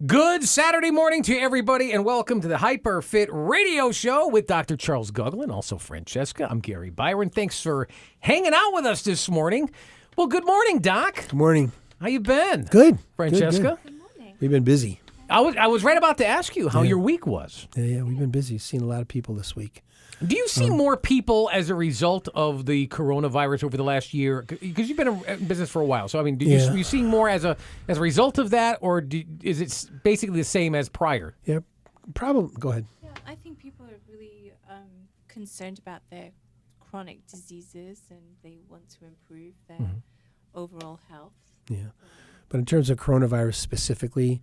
Good Saturday morning to everybody, and welcome to the HyperFit Radio Show with Dr. Charles Guggle and also Francesca. I'm Gary Byron. Thanks for hanging out with us this morning. Well, good morning, Doc. Good morning. How you been? Good. Francesca? Good morning. We've been busy. I was right about to ask you how your week was. Yeah, we've been busy. Seen a lot of people this week. Do you see more people as a result of the coronavirus over the last year? Because you've been in business for a while. So, I mean, you see more as a result of that, or is it basically the same as prior? Yeah, probably. Go ahead. Yeah, I think people are really concerned about their chronic diseases, and they want to improve their overall health. Yeah. But in terms of coronavirus specifically,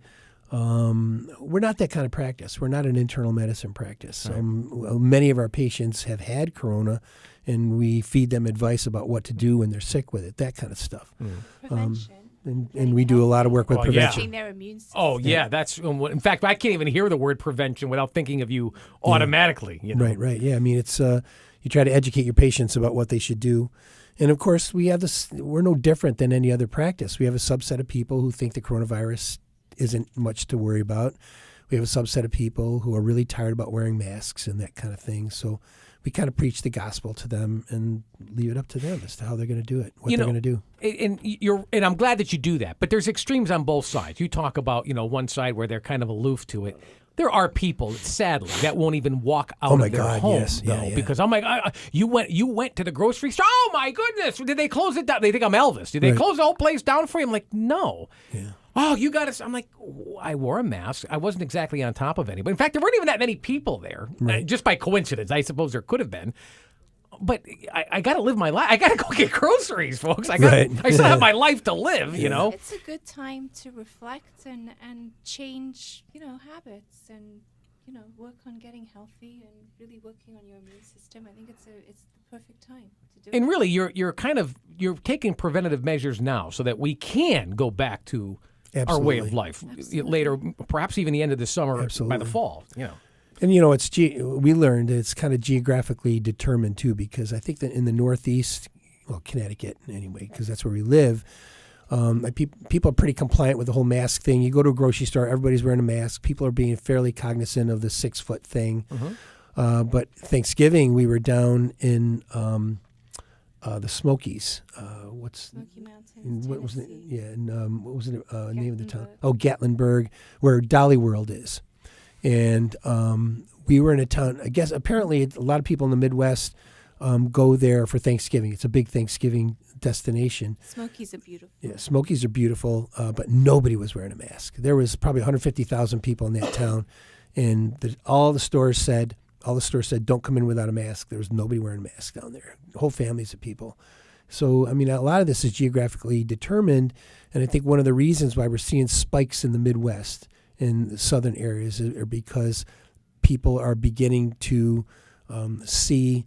we're not that kind of practice. We're not an internal medicine practice. Right. Many of our patients have had corona, and we feed them advice about what to do when they're sick with it, that kind of stuff. Prevention. And we do a lot of work with prevention. Their immune system. Oh, yeah. That's in fact, I can't even hear the word prevention without thinking of you automatically. You know? Right. Yeah, I mean, it's you try to educate your patients about what they should do. And, of course, we have this. We're no different than any other practice. We have a subset of people who think the coronavirus isn't much to worry about. We have a subset of people who are really tired about wearing masks and that kind of thing. So we kind of preach the gospel to them and leave it up to them as to how they're going to do it, what they're going to do. And I'm glad that you do that. But there's extremes on both sides. You talk about, one side where they're kind of aloof to it. There are people, sadly, that won't even walk out of their home, because I'm like, you went to the grocery store. Oh my goodness! Did they close it down? They think I'm Elvis. Did they close the whole place down for you? I'm like, no. Yeah. Oh, you got to. I'm like, I wore a mask. I wasn't exactly on top of anybody. In fact, there weren't even that many people there. Just by coincidence, I suppose there could have been. But I got to live my life. I got to go get groceries, folks. I still have my life to live, you know. It's a good time to reflect and change, habits and, work on getting healthy and really working on your immune system. I think it's the perfect time to do it. And really, you're taking preventative measures now so that we can go back to our way of life later, perhaps even the end of the summer, by the fall, And, we learned it's kind of geographically determined, too, because I think that in the Northeast, Connecticut anyway, because that's where we live, people are pretty compliant with the whole mask thing. You go to a grocery store, everybody's wearing a mask. People are being fairly cognizant of the 6-foot thing. But Thanksgiving, we were down in the Smokies. Smoky Mountains, what was it? Tennessee. Yeah, and what was the name of the town? Oh, Gatlinburg, where Dolly World is. And we were in a town, I guess apparently a lot of people in the Midwest go there for Thanksgiving. It's a big Thanksgiving destination. Smokies are beautiful. Yeah, Smokies are beautiful, but nobody was wearing a mask. There was probably 150,000 people in that town, and all the stores said, don't come in without a mask. There was nobody wearing a mask down there. Whole families of people. So, I mean, a lot of this is geographically determined, and I think one of the reasons why we're seeing spikes in the Midwest in the southern areas are because people are beginning to see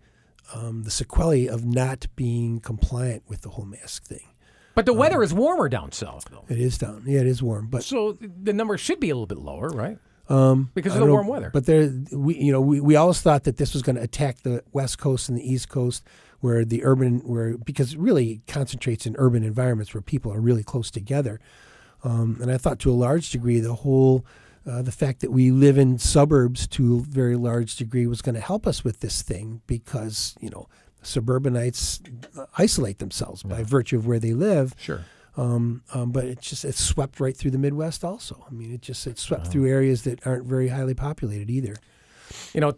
the sequelae of not being compliant with the whole mask thing. But the weather is warmer down south, though. It is down. Yeah, it is warm. But so the number should be a little bit lower, right? Because of the warm weather. But we always thought that this was going to attack the West Coast and the East Coast, because it really concentrates in urban environments where people are really close together. And I thought to a large degree the fact that we live in suburbs to a very large degree was going to help us with this thing because, suburbanites isolate themselves by virtue of where they live. Sure. But it's swept right through the Midwest also. I mean, it swept through areas that aren't very highly populated either.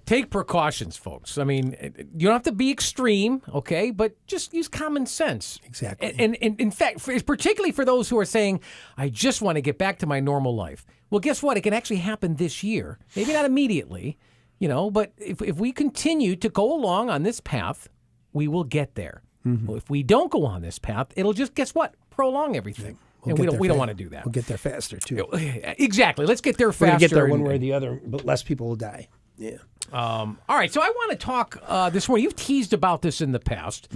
Take precautions, folks. I mean, you don't have to be extreme, okay? But just use common sense. Exactly. And in fact, particularly for those who are saying, I just want to get back to my normal life. Well, guess what? It can actually happen this year. Maybe not immediately, but if we continue to go along on this path, we will get there. Well, if we don't go on this path, it'll just, guess what? Prolong everything. And we don't want to do that. We'll get there faster, too. Exactly. Let's get there faster. We're going to get there one way or the other, but less people will die. Yeah. All right. So I want to talk this morning. You've teased about this in the past,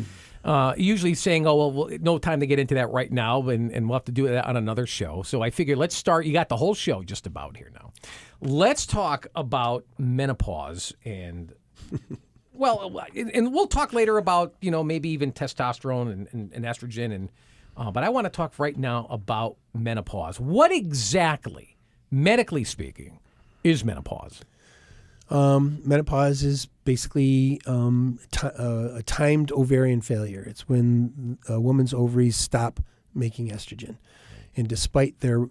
usually saying, well, no time to get into that right now, and we'll have to do that on another show. So I figured let's start. You got the whole show just about here now. Let's talk about menopause and and we'll talk later about, maybe even testosterone and estrogen. But I want to talk right now about menopause. What exactly medically speaking, is menopause? Menopause is basically a timed ovarian failure. It's when a woman's ovaries stop making estrogen, and despite their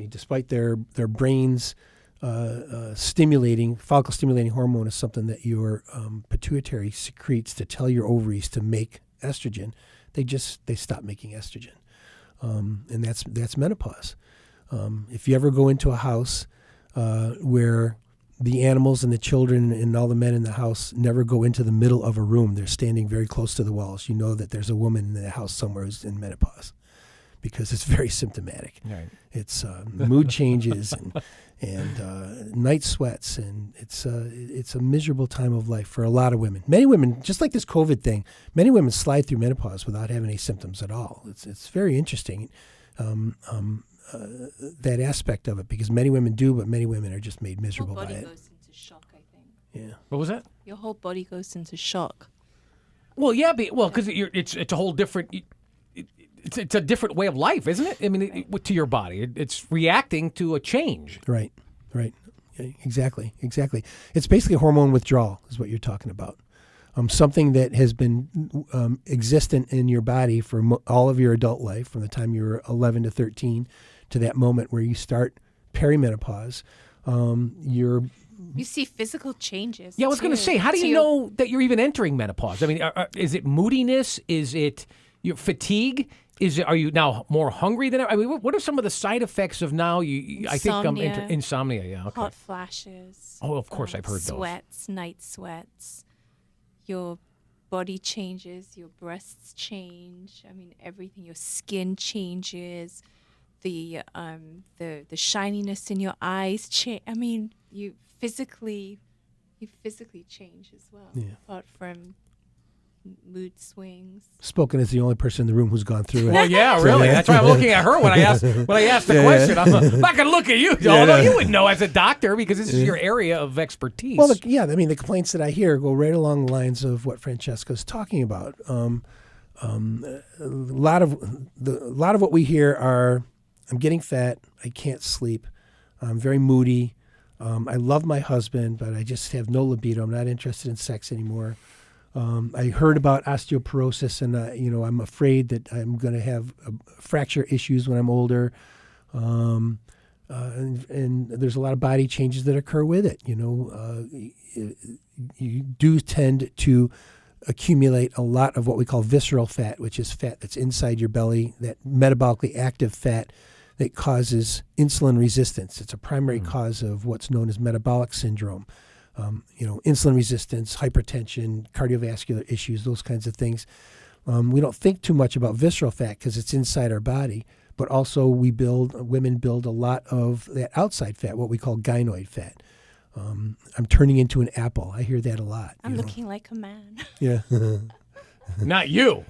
despite their brains follicle stimulating hormone is something that your pituitary secretes to tell your ovaries to make estrogen. They stop making estrogen, and that's menopause. If you ever go into a house where the animals and the children and all the men in the house never go into the middle of a room, they're standing very close to the walls, you know that there's a woman in the house somewhere who's in menopause, because it's very symptomatic. Right. It's mood changes and night sweats, and it's a miserable time of life for a lot of women. Many women, just like this COVID thing, many women slide through menopause without having any symptoms at all. It's very interesting, that aspect of it, because many women do, but many women are just made miserable by it. Your whole body goes into shock, I think. Yeah. What was that? Your whole body goes into shock. Well, yeah, because it's a whole different. It's a different way of life, isn't it? I mean, to your body, it's reacting to a change. Right. Yeah, exactly. It's basically hormone withdrawal is what you're talking about. Something that has been existent in your body for all of your adult life, from the time you're 11 to 13 to that moment where you start perimenopause. You see physical changes. Yeah, I was going to say, how do you know that you're even entering menopause? I mean, is it moodiness? Is it your fatigue? Are you now more hungry than ever? I mean, what are some of the side effects of now? I think insomnia. Yeah, okay. Hot flashes. Oh, of course, I've heard sweats, night sweats. Your body changes. Your breasts change. I mean, everything. Your skin changes. The shininess in your eyes change. I mean, you physically change as well. Yeah. Apart from mood swings. Spoken as the only person in the room who's gone through it. Well, yeah, really. That's why I'm looking at her when I asked the question. I'm not going to look at you, although you would know as a doctor, because this is your area of expertise. Well, the complaints that I hear go right along the lines of what Francesca's talking about. A lot of what we hear are, I'm getting fat, I can't sleep, I'm very moody, I love my husband, but I just have no libido, I'm not interested in sex anymore. I heard about osteoporosis, and I'm afraid that I'm going to have fracture issues when I'm older. And there's a lot of body changes that occur with it. You do tend to accumulate a lot of what we call visceral fat, which is fat that's inside your belly, that metabolically active fat that causes insulin resistance. It's a primary cause of what's known as metabolic syndrome. Insulin resistance, hypertension, cardiovascular issues, those kinds of things. We don't think too much about visceral fat because it's inside our body, but also women build a lot of that outside fat, what we call gynoid fat. I'm turning into an apple. I hear that a lot. I'm looking like a man. Yeah. Not you.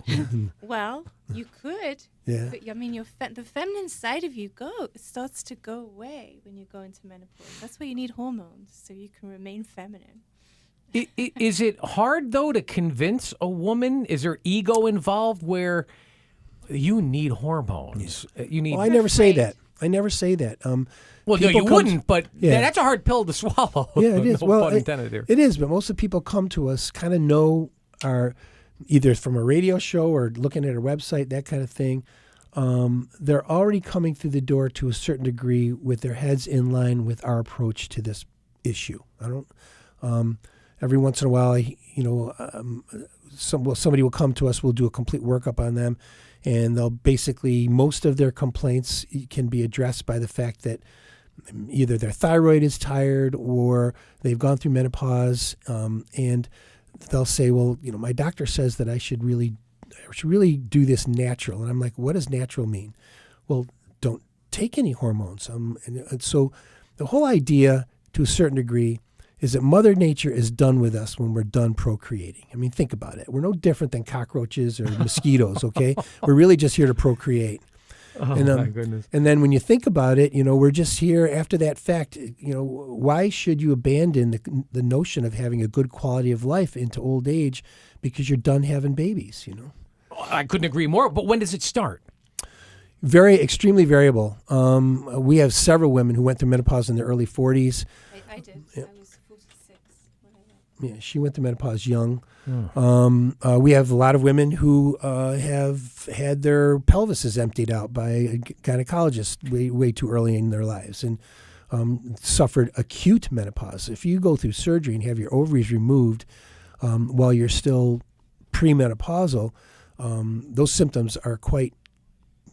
Well, you could. Yeah. But, I mean, the feminine side of you starts to go away when you go into menopause. That's why you need hormones, so you can remain feminine. Is it hard, though, to convince a woman? Is there ego involved where you need hormones? You need. Well, I never say that. Well, no, you wouldn't, but that's a hard pill to swallow. Yeah, it is. No well, pun intended there. It is, but most of the people come to us kind of know either from a radio show or looking at a website, that kind of thing. They're already coming through the door to a certain degree with their heads in line with our approach to this issue. Every once in a while, somebody will come to us, we'll do a complete workup on them, and most of their complaints can be addressed by the fact that either their thyroid is tired or they've gone through menopause, and they'll say, well, my doctor says that I should really do this natural. And I'm like, what does natural mean? Well, don't take any hormones. And so the whole idea, to a certain degree, is that Mother Nature is done with us when we're done procreating. I mean, think about it. We're no different than cockroaches or mosquitoes, okay? We're really just here to procreate. Oh, my goodness. And then when you think about it, we're just here after that fact. Why should you abandon the notion of having a good quality of life into old age because you're done having babies, I couldn't agree more. But when does it start? Very, extremely variable. We have several women who went through menopause in their early 40s. I did. I was 46 when I went. Yeah, she went through menopause young. We have a lot of women who have had their pelvises emptied out by a gynecologist way too early in their lives and suffered acute menopause. If you go through surgery and have your ovaries removed while you're still premenopausal, those symptoms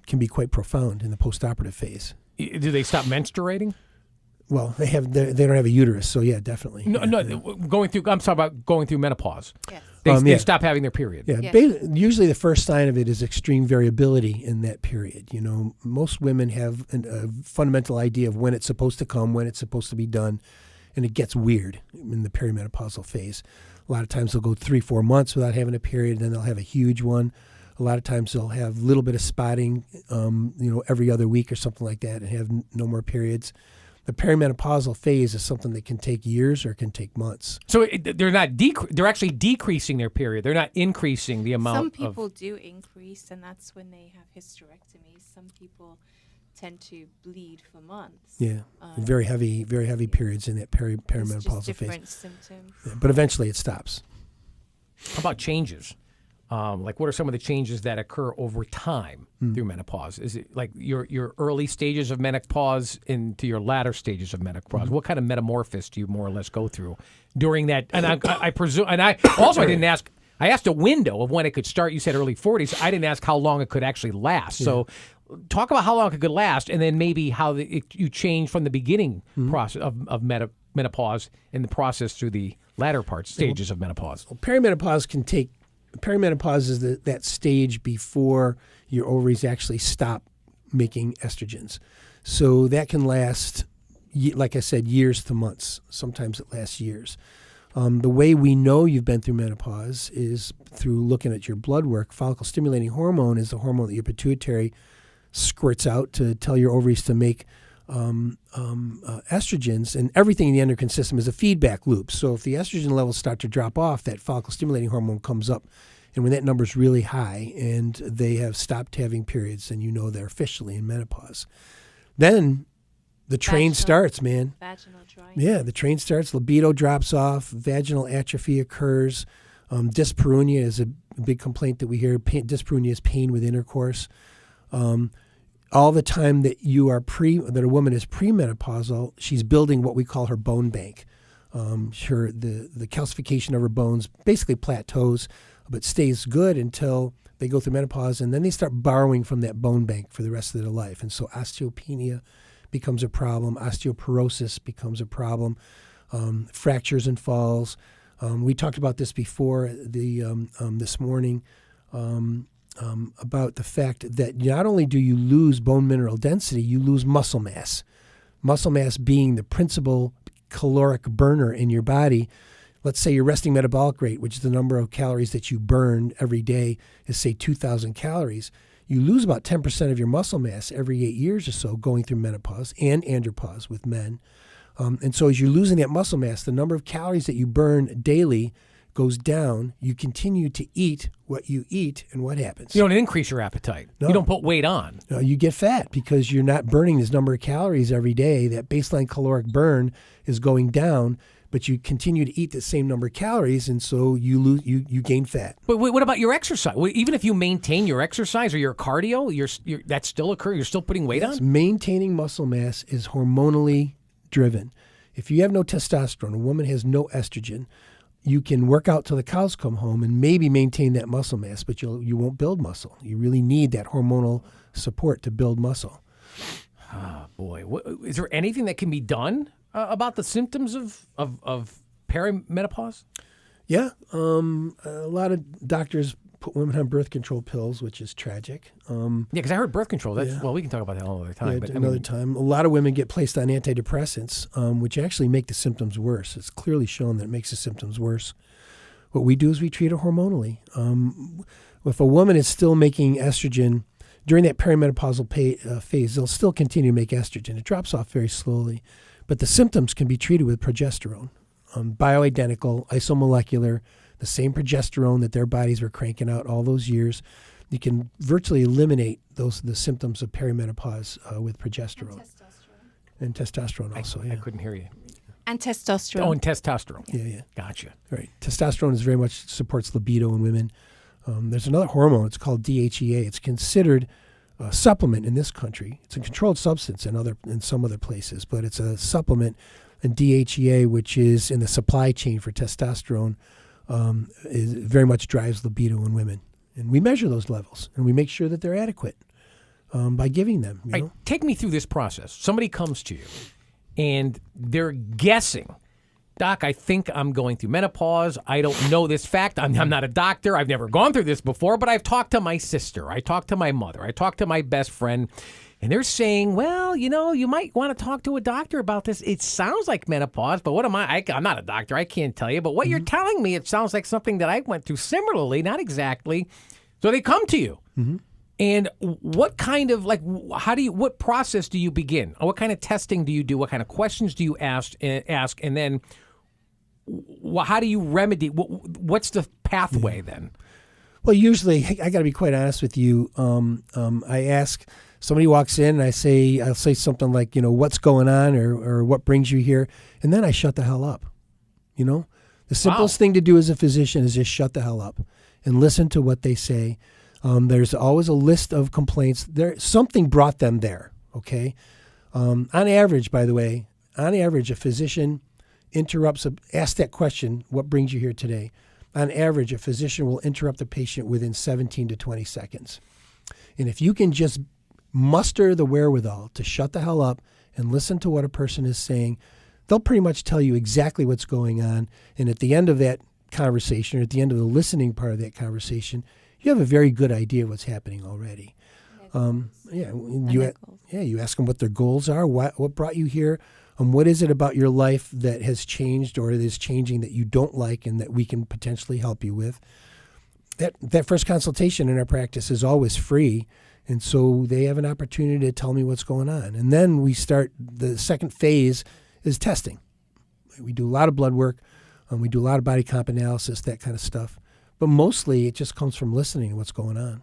can be quite profound in the postoperative phase. Do they stop menstruating? Well, they don't have a uterus, so yeah, definitely. No, I'm talking about going through menopause. Yes. They stop having their period. Yeah, Yes. Usually the first sign of it is extreme variability in that period. You know, most women have a fundamental idea of when it's supposed to come, when it's supposed to be done, and it gets weird in the perimenopausal phase. A lot of times they'll go 3-4 months without having a period, then they'll have a huge one. A lot of times they'll have a little bit of spotting, every other week or something like that, and have no more periods. The perimenopausal phase is something that can take years or can take months. So they're not they're actually decreasing their period. They're not increasing the amount. Some people do increase, and that's when they have hysterectomies. Some people tend to bleed for months. Yeah, very heavy periods in that It's perimenopausal just phase. different symptoms. Yeah, but eventually it stops. How about changes? Like, what are some of the changes that occur over time through menopause? Is it like your early stages of menopause into your latter stages of menopause? What kind of metamorphosis do you more or less go through during that? And I presume, and I didn't ask. I asked a window of when it could start. You said early 40s. I didn't ask how long it could actually last. Yeah. So, talk about how long it could last, and then maybe how you change from the beginning process of menopause and the process through the latter stages of menopause. Well, Perimenopause is that stage before your ovaries actually stop making estrogens. So that can last, like I said, years to months. Sometimes it lasts years. The way we know you've been through menopause is through looking at your blood work. Follicle-stimulating hormone is the hormone that your pituitary squirts out to tell your ovaries to make estrogens, and everything in the endocrine system is a feedback loop. So if the estrogen levels start to drop off, that follicle-stimulating hormone comes up. And when that number is really high and they have stopped having periods, then you know they're officially in menopause. Then the train starts, man. Vaginal dryness. Yeah, the train starts. Libido drops off. Vaginal atrophy occurs. Dyspareunia is a big complaint that we hear. Dyspareunia is pain with intercourse. All the time that that a woman is premenopausal, she's building what we call her bone bank. The calcification of her bones basically plateaus, but stays good until they go through menopause, and then they start borrowing from that bone bank for the rest of their life. And so osteopenia becomes a problem. Osteoporosis becomes a problem. Fractures and falls. We talked about this before this morning. About the fact that not only do you lose bone mineral density, you lose muscle mass. Muscle mass being the principal caloric burner in your body. Let's say your resting metabolic rate, which is the number of calories that you burn every day, is say 2,000 calories. You lose about 10% of your muscle mass every 8 years or so going through menopause and andropause with men. And so as you're losing that muscle mass, the number of calories that you burn daily goes down. You continue to eat what you eat, and what happens? You don't increase your appetite. No. You don't put weight on. No, you get fat because you're not burning this number of calories every day. That baseline caloric burn is going down, but you continue to eat the same number of calories, and so you gain fat. But what about your exercise? Even if you maintain your exercise or your cardio, that's still occurring. You're still putting weight on? Maintaining muscle mass is hormonally driven. If you have no testosterone, a woman has no estrogen, you can work out till the cows come home and maybe maintain that muscle mass, but you won't build muscle. You really need that hormonal support to build muscle. Oh, boy. Is there anything that can be done about the symptoms of perimenopause? Yeah. A lot of doctors put women on birth control pills, which is tragic. Because I heard birth control. Well, we can talk about that another time. Yeah, but another time. A lot of women get placed on antidepressants, which actually make the symptoms worse. It's clearly shown that it makes the symptoms worse. What we do is we treat her hormonally. If a woman is still making estrogen during that perimenopausal phase, they'll still continue to make estrogen. It drops off very slowly. But the symptoms can be treated with progesterone, bioidentical, isomolecular, the same progesterone that their bodies were cranking out all those years. you can virtually eliminate the symptoms of perimenopause with progesterone and testosterone also. I couldn't hear you. And testosterone. Oh, and testosterone. Yeah. Gotcha. Right. Testosterone is very much supports libido in women. There's another hormone. It's called DHEA. It's considered a supplement in this country. It's a controlled substance in some other places, but it's a supplement. And DHEA, which is in the supply chain for testosterone, is very much drives libido in women. And we measure those levels, and we make sure that they're adequate by giving them. You know? Take me through this process. Somebody comes to you, and they're guessing, Doc, I think I'm going through menopause. I don't know this fact. I'm not a doctor. I've never gone through this before, but I've talked to my sister. I talked to my mother. I talked to my best friend. And they're saying, well, you might want to talk to a doctor about this. It sounds like menopause, but what am I? I'm not a doctor. I can't tell you. But what you're telling me, it sounds like something that I went through similarly, not exactly. So they come to you. Mm-hmm. And what kind of, what process do you begin? What kind of testing do you do? What kind of questions do you ask? And then how do you remedy? What's the pathway then? Well, usually, I got to be quite honest with you. I ask... Somebody walks in and I'll say something like, what's going on or what brings you here? And then I shut the hell up. The simplest thing to do as a physician is just shut the hell up and listen to what they say. There's always a list of complaints. Something brought them there, okay? On average, by the way, a physician asks that question, what brings you here today? On average, a physician will interrupt the patient within 17 to 20 seconds. And if you can just muster the wherewithal to shut the hell up and listen to what a person is saying, they'll pretty much tell you exactly what's going on. And at the end of that conversation, or at the end of the listening part of that conversation, you have a very good idea of what's happening already. You ask them what their goals are, what brought you here, what is it about your life that has changed or is changing that you don't like and that we can potentially help you with. That first consultation in our practice is always free. And so they have an opportunity to tell me what's going on. And then we start, the second phase is testing. We do a lot of blood work. We do a lot of body comp analysis, that kind of stuff. But mostly it just comes from listening to what's going on.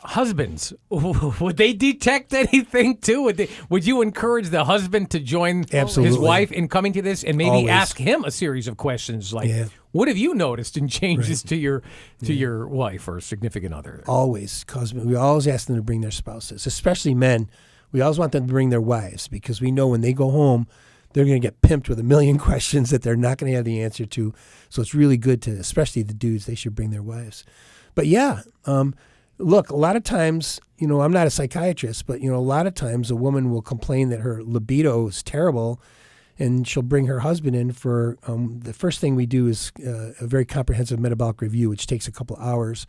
Husbands, would they detect anything too? Would you encourage the husband to join his wife in coming to this and maybe Always. ask him a series of questions like, what have you noticed in changes to your wife or significant other? Always, because we always ask them to bring their spouses, especially men. We always want them to bring their wives because we know when they go home, they're going to get pimped with a million questions that they're not going to have the answer to. So it's really good to, especially the dudes, they should bring their wives. But look, a lot of times, I'm not a psychiatrist, but, a lot of times a woman will complain that her libido is terrible and she'll bring her husband in for, the first thing we do is a very comprehensive metabolic review, which takes a couple hours.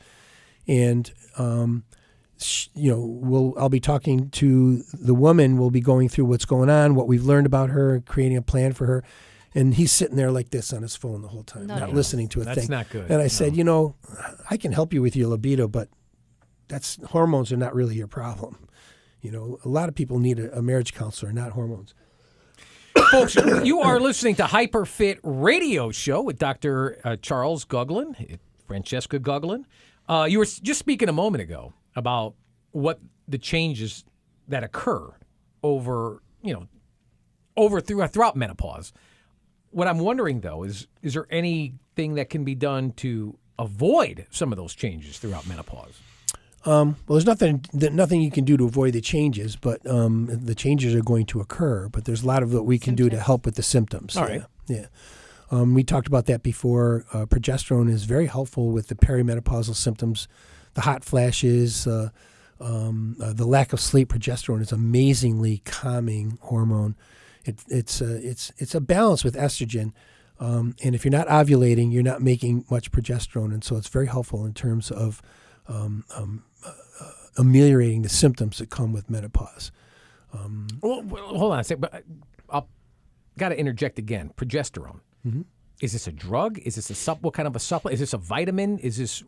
And, I'll be talking to the woman, we'll be going through what's going on, what we've learned about her, creating a plan for her. And he's sitting there like this on his phone the whole time, not listening to a thing. That's not good. And I said, I can help you with your libido, but hormones are not really your problem. A lot of people need a marriage counselor, not hormones. Folks, you are listening to HyperFit Radio Show with Dr. Charles Guglin, Francesca Guglin. You were just speaking a moment ago about what the changes that occur throughout menopause. What I'm wondering, though, is there anything that can be done to avoid some of those changes throughout menopause? Well, there's nothing you can do to avoid the changes, but the changes are going to occur. But there's a lot of what we can do to help with the symptoms. All right. Yeah. We talked about that before. Progesterone is very helpful with the perimenopausal symptoms, the hot flashes, the lack of sleep. Progesterone is amazingly calming hormone. It's a balance with estrogen. And if you're not ovulating, you're not making much progesterone. And so it's very helpful in terms of ameliorating the symptoms that come with menopause. Well, hold on a second. But I've got to interject again. Progesterone. Mm-hmm. Is this a drug? Is this what kind of a supplement? Is this a vitamin?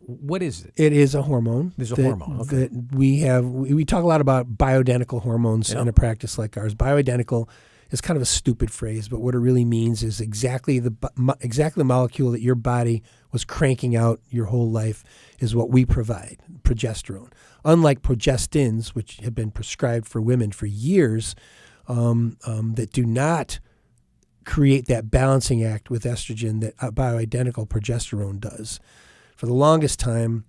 What is it? It is a hormone. There's a hormone. Okay. That we talk a lot about bioidentical hormones in a practice like ours. Bioidentical is kind of a stupid phrase, but what it really means is exactly the molecule that your body was cranking out your whole life is what we provide, progesterone. Unlike progestins, which have been prescribed for women for years, that do not create that balancing act with estrogen that bioidentical progesterone does. For the longest time,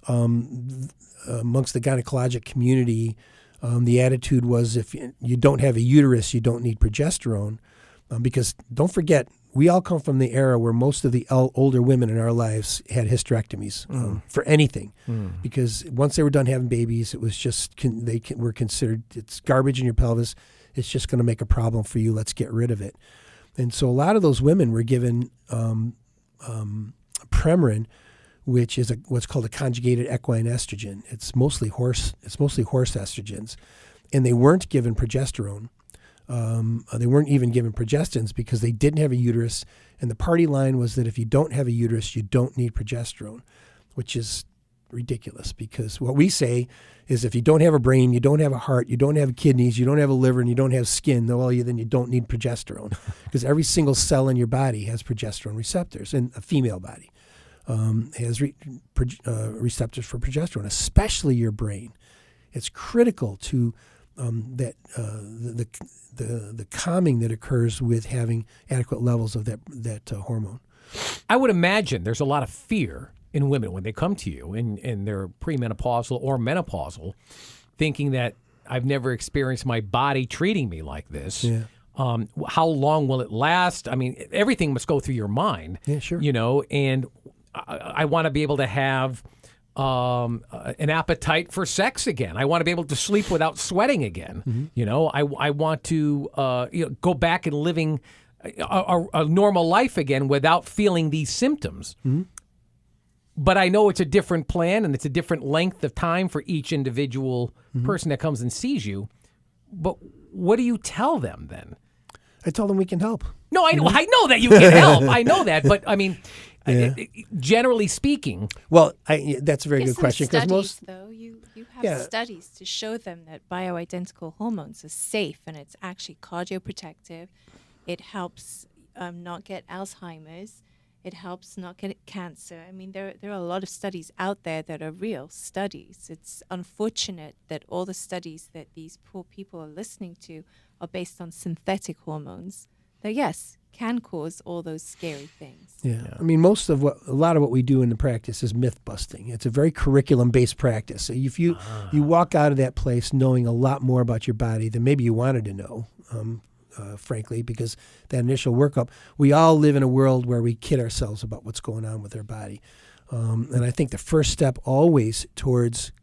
amongst the gynecologic community, the attitude was if you don't have a uterus, you don't need progesterone. Because don't forget, we all come from the era where most of the older women in our lives had hysterectomies for anything. Because once they were done having babies, it was just, they were considered, it's garbage in your pelvis. It's just going to make a problem for you. Let's get rid of it. And so a lot of those women were given Premarin, which is what's called a conjugated equine estrogen. It's mostly horse estrogens, and they weren't given progesterone. They weren't even given progestins because they didn't have a uterus. And the party line was that if you don't have a uterus, you don't need progesterone, which is ridiculous because what we say is if you don't have a brain, you don't have a heart, you don't have kidneys, you don't have a liver, and you don't have skin, then you don't need progesterone because every single cell in your body has progesterone receptors, and a female body has receptors for progesterone, especially your brain. It's critical to the calming that occurs with having adequate levels of that hormone. I would imagine there's a lot of fear in women when they come to you and they're premenopausal or menopausal, thinking that I've never experienced my body treating me like this. Yeah. How long will it last? I mean, everything must go through your mind. Yeah, sure. And I want to be able to have an appetite for sex again. I want to be able to sleep without sweating again. Mm-hmm. I want to go back and living a normal life again without feeling these symptoms. Mm-hmm. But I know it's a different plan and it's a different length of time for each individual person that comes and sees you. But what do you tell them then? I tell them we can help. No, I know that you can help. I know that. But I mean, generally speaking. Well, that's a very good question. Because though, you have studies to show them that bioidentical hormones are safe and it's actually cardioprotective. It helps not get Alzheimer's. It helps not get cancer. I mean, there are a lot of studies out there that are real studies. It's unfortunate that all the studies that these poor people are listening to are based on synthetic hormones that, yes, can cause all those scary things. Yeah. I mean, a lot of what we do in the practice is myth busting. It's a very curriculum-based practice. So if you walk out of that place knowing a lot more about your body than maybe you wanted to know, frankly, because that initial workup, we all live in a world where we kid ourselves about what's going on with our body. And I think the first step always towards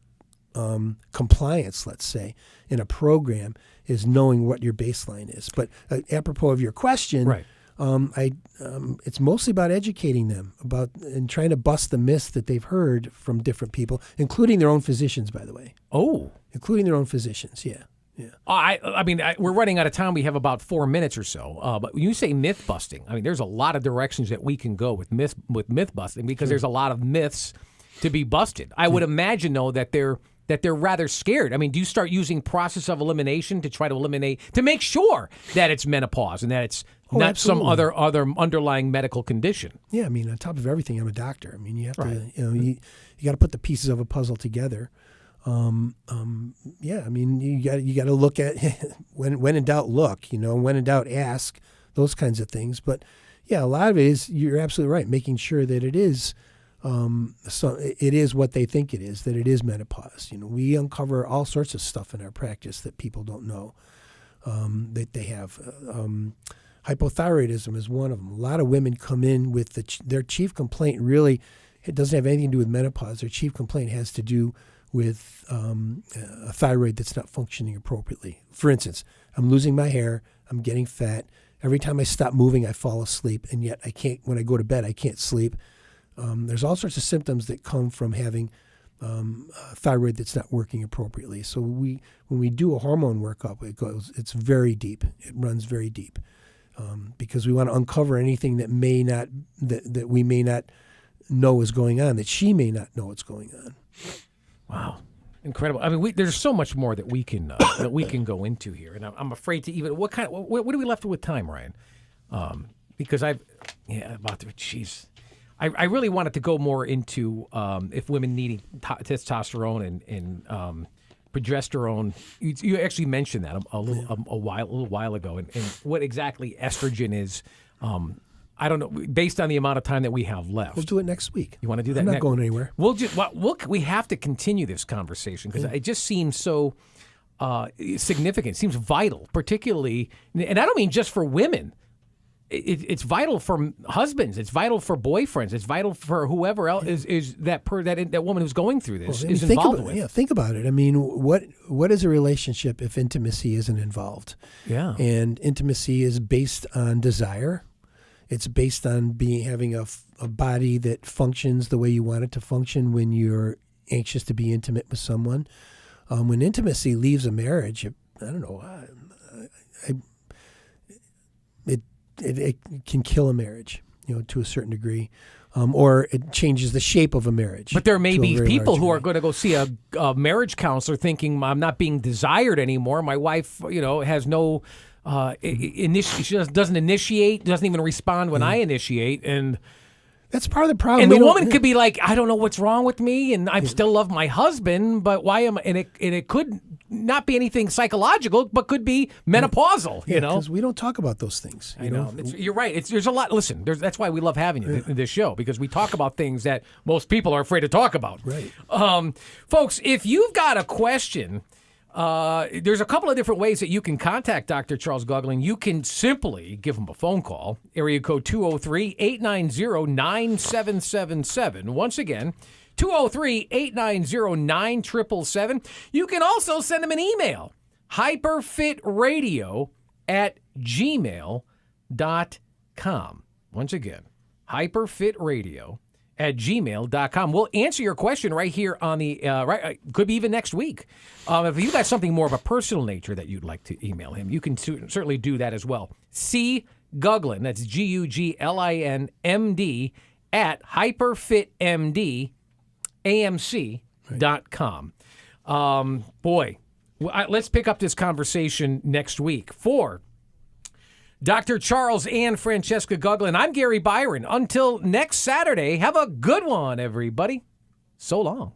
compliance, let's say, in a program is knowing what your baseline is. But apropos of your question, right. It's mostly about educating them and trying to bust the myths that they've heard from different people, including their own physicians, by the way. Oh. Including their own physicians, yeah. Yeah. I mean, we're running out of time. We have about 4 minutes or so. But when you say myth busting, I mean, there's a lot of directions that we can go with myth busting because there's a lot of myths to be busted. I would imagine, though, that they're rather scared. I mean, do you start using process of elimination to try to make sure that it's menopause and that it's not absolutely. some other underlying medical condition? Yeah, I mean, on top of everything, I'm a doctor. I mean, you have to, you got to put the pieces of a puzzle together. I mean, you got to look at when in doubt, look. When in doubt, ask. Those kinds of things. But yeah, a lot of it is, you're absolutely right, making sure that it is. It is what they think it is, that it is menopause. We uncover all sorts of stuff in our practice that people don't know that they have. Hypothyroidism is one of them. A lot of women come in with their chief complaint. Really, it doesn't have anything to do with menopause. Their chief complaint has to do with a thyroid that's not functioning appropriately. For instance, I'm losing my hair. I'm getting fat. Every time I stop moving, I fall asleep, and yet I can't. When I go to bed, I can't sleep. There's all sorts of symptoms that come from having a thyroid that's not working appropriately. So when we do a hormone workup, it's very deep. It runs very deep because we want to uncover anything that we may not know is going on, that she may not know what's going on. Wow. Incredible. I mean, there's so much more that we can go into here, and I'm afraid to even. What are we left with time, Ryan? Because I really wanted to go more into if women needing testosterone and progesterone. You actually mentioned that a little while ago, and what exactly estrogen is. I don't know. Based on the amount of time that we have left, we'll do it next week. You want to do that? I'm not going anywhere. We have to continue this conversation because it just seems so significant. It seems vital, particularly, and I don't mean just for women. It's vital for husbands. It's vital for boyfriends. It's vital for whoever else is that woman who's going through this is involved with. Yeah, think about it. I mean, what is a relationship if intimacy isn't involved? Yeah, and intimacy is based on desire. It's based on having a body that functions the way you want it to function when you're anxious to be intimate with someone. When intimacy leaves a marriage, I don't know, it can kill a marriage, to a certain degree, or it changes the shape of a marriage. But there may be people who are going to go see a marriage counselor thinking, I'm not being desired anymore. My wife, has no... she doesn't initiate, doesn't even respond when I initiate, and that's part of the problem. And the woman could be like, I don't know what's wrong with me, and I still love my husband, but why am I? And it could not be anything psychological, but could be menopausal. Because we don't talk about those things. I know. You're right. There's a lot. Listen, that's why we love having you in this show, because we talk about things that most people are afraid to talk about. Right. Folks, if you've got a question. There's a couple of different ways that you can contact Dr. Charles Guglin. You can simply give him a phone call, area code 203-890-9777. Once again, 203-890-9777. You can also send him an email, hyperfitradio@gmail.com. Once again, hyperfitradio@gmail.com. We'll answer your question right here on the could be even next week. If you got something more of a personal nature that you'd like to email him, you can certainly do that as well. C. Guglin, that's Guglin, MD, at hyperfitmdamc.com. Let's pick up this conversation next week. For Dr. Charles and Francesca Guglin, I'm Gary Byron. Until next Saturday, have a good one, everybody. So long.